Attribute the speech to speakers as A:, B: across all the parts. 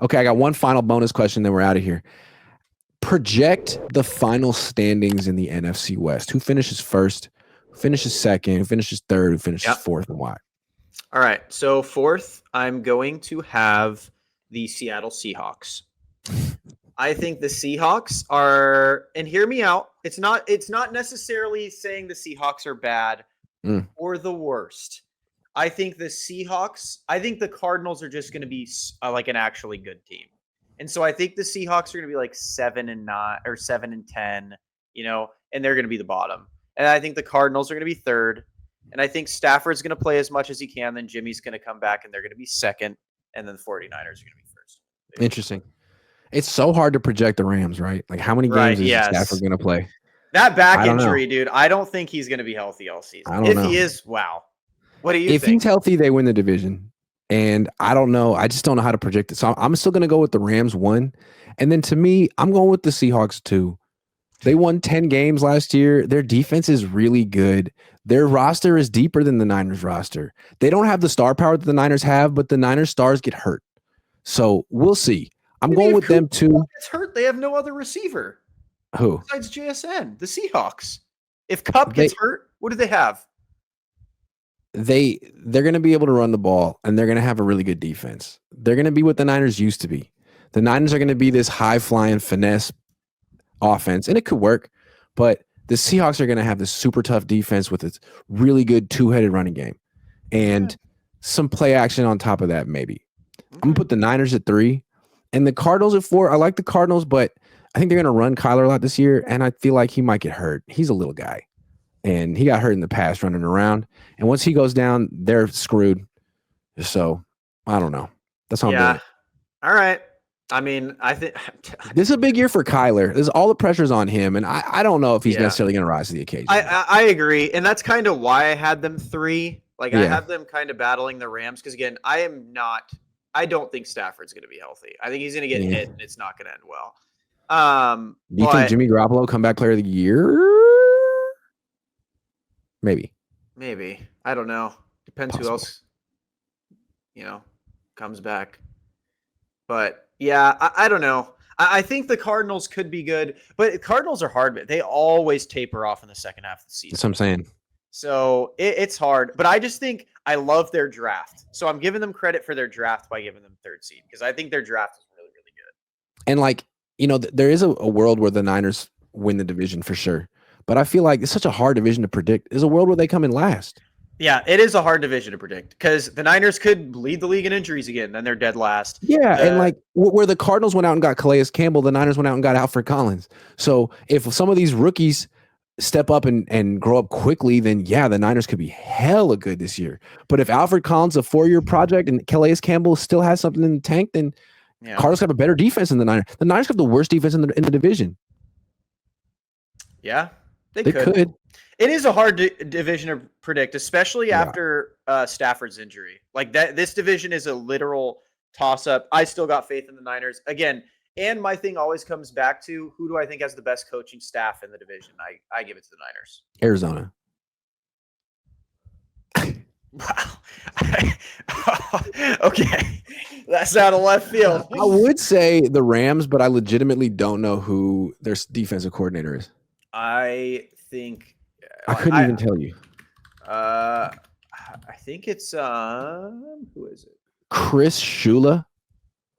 A: Okay, I got one final bonus question, then we're out of here. Project the final standings in the NFC West. Who finishes first? Who finishes second? Who finishes third? Who finishes fourth, and why?
B: All right. So fourth, I'm going to have the Seattle Seahawks. I think the Seahawks are, and hear me out. It's not necessarily saying the Seahawks are bad or the worst. I think the Cardinals are just going to be like an actually good team. And so I think the Seahawks are going to be like 7-9 or 7-10, and they're going to be the bottom. And I think the Cardinals are going to be third. And I think Stafford's going to play as much as he can. Then Jimmy's going to come back and they're going to be second. And then the 49ers are going to be first.
A: Interesting. It's so hard to project the Rams, right? Like how many games is Stafford going to play?
B: That back injury, dude, I don't think he's going to be healthy all season. If he is, wow. What do you think?
A: If he's healthy, they win the division. And I don't know. I just don't know how to project it. So I'm still going to go with the Rams 1. And then to me, I'm going with the Seahawks 2. They won 10 games last year. Their defense is really good. Their roster is deeper than the Niners roster. They don't have the star power that the Niners have, but the Niners stars get hurt. So we'll see. I'm going with them 2.
B: Gets hurt. They have no other receiver.
A: Who?
B: Besides JSN, the Seahawks. If Kupp gets hurt, what do they have?
A: They're going to be able to run the ball, and they're going to have a really good defense. They're going to be what the Niners used to be. The Niners are going to be this high-flying finesse offense, and it could work, but the Seahawks are going to have this super tough defense with its really good two-headed running game and some play action on top of that, maybe. I'm going to put the Niners at 3 and the Cardinals at 4. I like the Cardinals, but I think they're going to run Kyler a lot this year, and I feel like he might get hurt. He's a little guy, and he got hurt in the past running around, and once he goes down, they're screwed. So, I don't know. That's how I'm doing it.
B: All right. I mean, I think
A: this is a big year for Kyler. There's all the pressure's on him, and I don't know if he's necessarily going to rise to the occasion.
B: I agree, and that's kind of why I had them 3. Like I have them kind of battling the Rams because again, I don't think Stafford's going to be healthy. I think he's going to get hit, and it's not going to end well.
A: Do you think Jimmy Garoppolo comeback player of the year? Maybe.
B: I don't know. Depends who else, comes back. But yeah, I don't know. I think the Cardinals could be good, but Cardinals are hard. They always taper off in the second half of the season.
A: That's what I'm saying.
B: So it's hard, but I just think I love their draft. So I'm giving them credit for their draft by giving them 3rd seed because I think their draft is really, really good.
A: And there is a world where the Niners win the division for sure, but I feel like it's such a hard division to predict. There's a world where they come in last.
B: Yeah, it is a hard division to predict because the Niners could lead the league in injuries again, then they're dead last.
A: Yeah, and where the Cardinals went out and got Calais Campbell, the Niners went out and got Alfred Collins. So if some of these rookies step up and grow up quickly, then the Niners could be hella good this year. But if Alfred Collins a 4-year project and Calais Campbell still has something in the tank, then Cardinals have a better defense than the Niners. The Niners have the worst defense in the division.
B: Yeah, they could. It is a hard division to predict, especially after Stafford's injury. Like that, this division is a literal toss-up. I still got faith in the Niners again. And my thing always comes back to who do I think has the best coaching staff in the division? I give it to the Niners.
A: Arizona.
B: Wow. Okay. That's out of left field.
A: I would say the Rams, but I legitimately don't know who their defensive coordinator is.
B: I think
A: I couldn't even tell you.
B: I think it's who is it?
A: Chris Shula.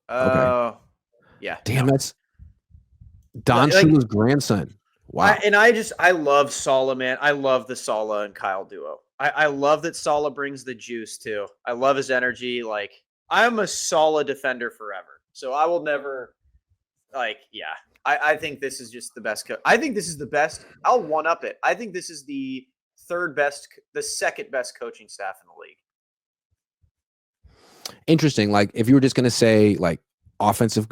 B: Okay. Yeah.
A: Damn, that's Don Shula's grandson. Wow.
B: I love Saleh, man. I love the Saleh and Kyle duo. I love that Saleh brings the juice too. I love his energy. Like I'm a Saleh defender forever. So I will never I think this is just the best. I think this is the best. I'll one up it. I think this is the second best coaching staff in the league.
A: Interesting. Like if you were just going to say like offensive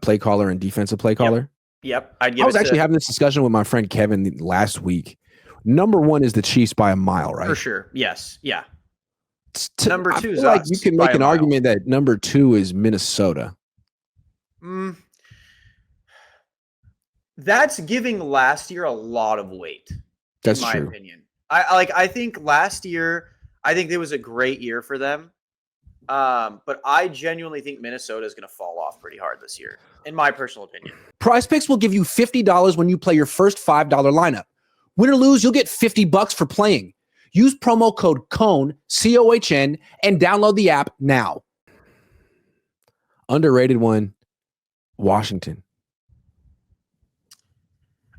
A: play caller and defensive play caller.
B: Yep.
A: I was actually having this discussion with my friend Kevin last week. Number 1 is the Chiefs by a mile, right?
B: For sure. Yes. Yeah. Number 2 is
A: like you can make an argument that number 2 is Minnesota.
B: That's giving last year a lot of weight.
A: That's
B: in my
A: true.
B: opinion. I think last year, I think it was a great year for them. But I genuinely think Minnesota is going to fall off pretty hard this year, in my personal opinion.
A: PrizePicks will give you $50 when you play your first $5 lineup. Win or lose, you'll get $50 for playing. Use promo code COHN, COHN, and download the app now. Underrated one, Washington.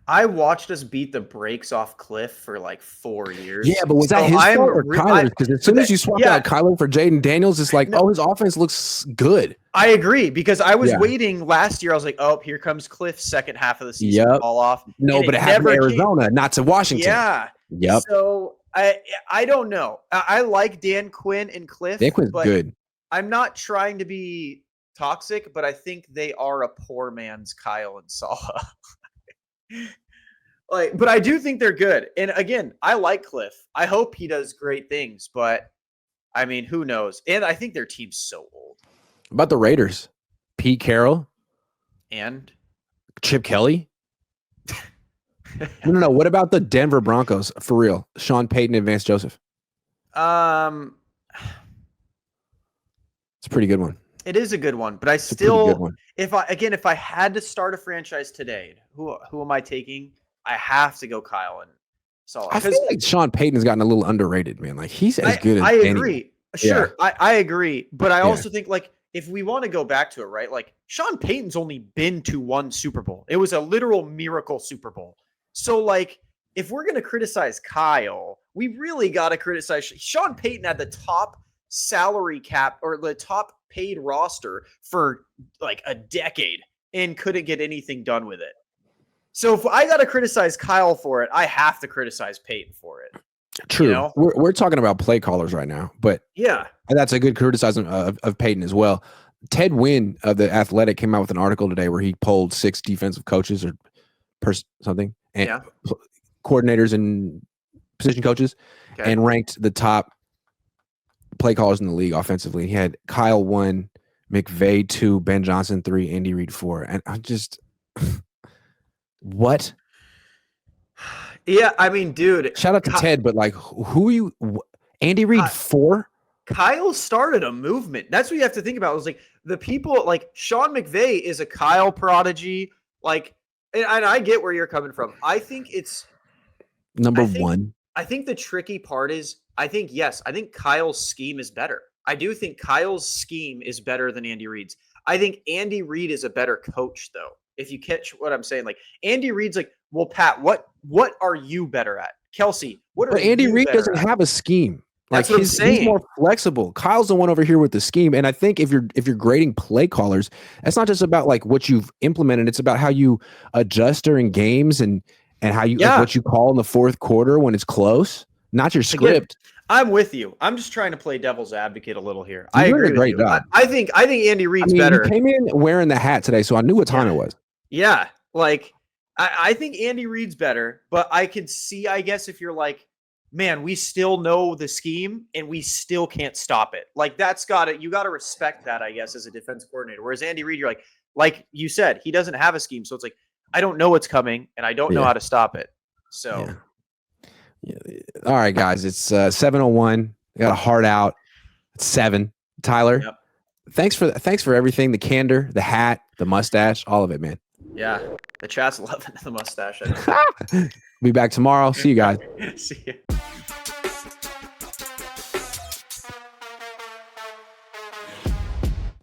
B: I watched us beat the brakes off Cliff for like 4 years.
A: Yeah, but was that his fault or Kyler's? Because as soon as you swap out Kyler for Jaden Daniels, it's like, his offense looks good.
B: I agree, because I was waiting last year. I was like, oh, here comes Cliff, second half of the season, fall off.
A: No, but it happened to Arizona, not to Washington.
B: Yeah.
A: Yep.
B: So I don't know. I like Dan Quinn and Cliff.
A: Dan Quinn's good.
B: I'm not trying to be toxic, but I think they are a poor man's Kyle and Salah. But I do think they're good. And again, I like Cliff. I hope he does great things, but I mean, who knows? And I think their team's so old.
A: About the Raiders, Pete Carroll
B: and
A: Chip Kelly. No. What about the Denver Broncos? For real, Sean Payton and Vance Joseph.
B: It's a
A: pretty good one.
B: It is a good one, but I still, if I had to start a franchise today, who am I taking? I have to go Kyle and Salah.
A: I feel like Sean Payton's gotten a little underrated, man. Like he's as good as
B: I
A: any.
B: agree. Sure, yeah. I agree, but I also think like if we want to go back to it, right? Like Sean Payton's only been to one Super Bowl. It was a literal miracle Super Bowl. So like if we're gonna criticize Kyle, we really got to criticize Sean Payton at the top salary cap or the top paid roster for like a decade and couldn't get anything done with it. So if I got to criticize Kyle for it, I have to criticize Peyton for it.
A: True. You know? We're talking about play callers right now, but yeah, that's a good criticism of Peyton as well. Ted Wynn of The Athletic came out with an article today where he polled 6 defensive coaches or something and coordinators and position coaches and ranked the top play callers in the league offensively. He had Kyle 1, McVay 2, Ben Johnson 3, Andy Reid 4. And I just what?
B: Yeah, I mean, dude.
A: Shout out to Ted, but like, who are you? Andy Reid 4?
B: Kyle started a movement. That's what you have to think about. It was like the people, like Sean McVay is a Kyle prodigy. Like, and I get where you're coming from. I think it's
A: number one.
B: I think the tricky part is, I think Kyle's scheme is better. I do think Kyle's scheme is better than Andy Reid's. I think Andy Reid is a better coach, though. If you catch what I'm saying, like Andy Reid's like, well, Pat, what are you better at? Kelsey, what are
A: but Andy Reid doesn't have a scheme. Like he's more flexible. Kyle's the one over here with the scheme. And I think if you're grading play callers, that's not just about like what you've implemented. It's about how you adjust during games and how you like what you call in the fourth quarter when it's close, not your script.
B: Again, I'm with you. I'm just trying to play devil's advocate a little here. I agree with you. I think Andy Reid's better.
A: You came in wearing the hat today, so I knew what time it was.
B: Yeah, like I think Andy Reid's better, but I can see, I guess, if you're like, man, we still know the scheme and we still can't stop it. Like you got to respect that, I guess, as a defense coordinator. Whereas Andy Reid, you're like you said, he doesn't have a scheme, so it's like I don't know what's coming and I don't know how to stop it. So.
A: Yeah. Yeah. All right, guys, it's 7:01. I got a heart out. It's 7. Tyler, thanks for everything. The candor, the hat, the mustache, all of it, man.
B: Yeah, the chat's loving the mustache.
A: Be back tomorrow. See you guys.
B: See you.